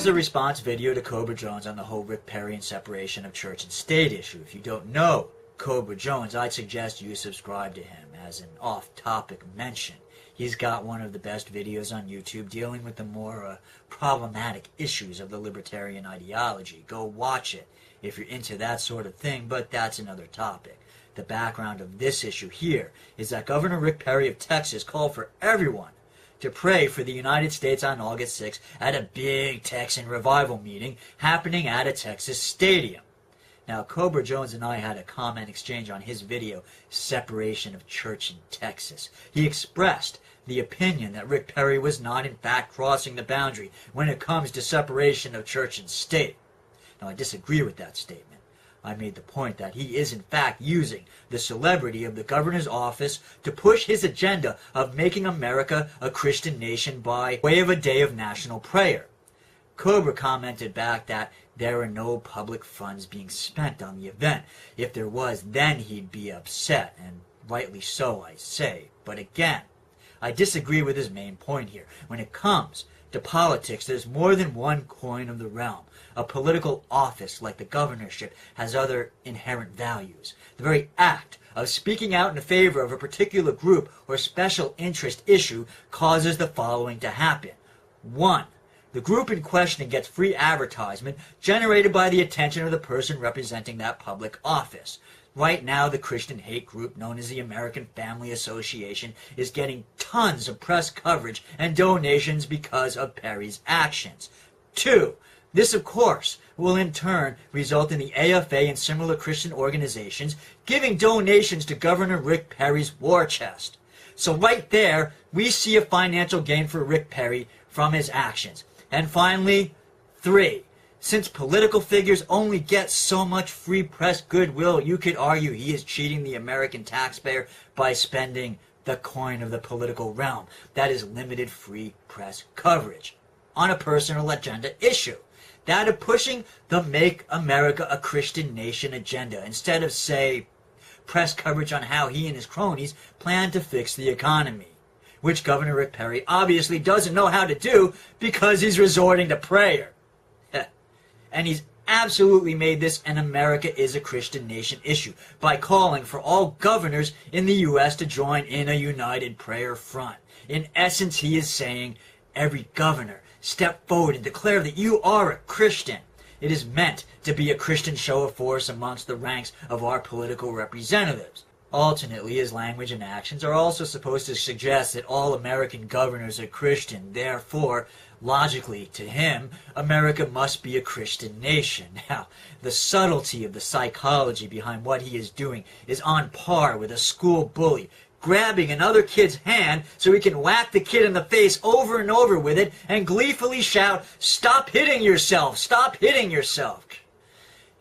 was a response video to CobraJones on the whole Rick Perry and separation of church and state issue. If you don't know CobraJones, I'd suggest you subscribe to him as an off-topic mention. He's got one of the best videos on YouTube dealing with the more problematic issues of the libertarian ideology. Go watch it if you're into that sort of thing, but that's another topic. The background of this issue here is that Governor Rick Perry of Texas called for everyone to pray for the United States on August 6th at a big Texan revival meeting happening at a Texas stadium. Now, CobraJones and I had a comment exchange on his video, Separation of Church in Texas. He expressed the opinion that Rick Perry was not in fact crossing the boundary when it comes to separation of church and state. Now, I disagree with that statement. I made the point that he is in fact using the celebrity of the governor's office to push his agenda of making America a Christian nation by way of a day of national prayer. Cobra commented back that there are no public funds being spent on the event. If there was, then he'd be upset, and rightly so, I say. But again, I disagree with his main point here. When it comes to politics, there's more than one coin of the realm. A political office like the governorship has other inherent values. The very act of speaking out in favor of a particular group or special interest issue causes the following to happen. 1. The group in question gets free advertisement generated by the attention of the person representing that public office. Right now, the Christian hate group known as the American Family Association is getting tons of press coverage and donations because of Perry's actions. 2. This, of course, will in turn result in the AFA and similar Christian organizations giving donations to Governor Rick Perry's war chest. So right there, we see a financial gain for Rick Perry from his actions. And finally, 3. Since political figures only get so much free press goodwill, you could argue he is cheating the American taxpayer by spending the coin of the political realm. That is limited free press coverage on a personal agenda issue. That of pushing the Make America a Christian Nation agenda instead of, say, press coverage on how he and his cronies plan to fix the economy, which Governor Rick Perry obviously doesn't know how to do because he's resorting to prayer. And he's absolutely made this an America is a Christian nation issue by calling for all governors in the U.S. to join in a united prayer front. In essence, he is saying, every governor, step forward and declare that you are a Christian. It is meant to be a Christian show of force amongst the ranks of our political representatives. Alternately, his language and actions are also supposed to suggest that all American governors are Christian. Therefore, logically, to him, America must be a Christian nation. Now, the subtlety of the psychology behind what he is doing is on par with a school bully grabbing another kid's hand so he can whack the kid in the face over and over with it and gleefully shout, "Stop hitting yourself! Stop hitting yourself!"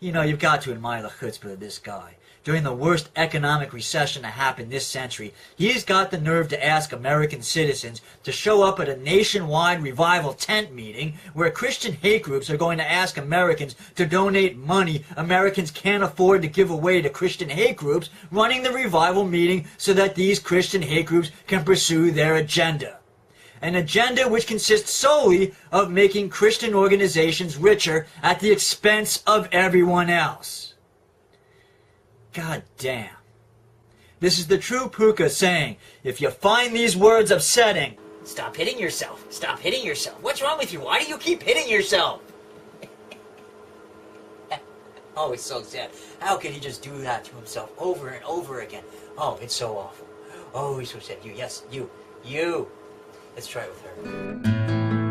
You know, you've got to admire the chutzpah of this guy. During the worst economic recession to happen this century, he's got the nerve to ask American citizens to show up at a nationwide revival tent meeting where Christian hate groups are going to ask Americans to donate money Americans can't afford to give away to Christian hate groups running the revival meeting so that these Christian hate groups can pursue their agenda. An agenda which consists solely of making Christian organizations richer at the expense of everyone else. God damn. This is the TheTruePooka saying, if you find these words upsetting, stop hitting yourself. Stop hitting yourself. What's wrong with you? Why do you keep hitting yourself? Oh, it's so sad. How could he just do that to himself over and over again? Oh, it's so awful. Oh, he's so sad. You, yes, you. Let's try it with her.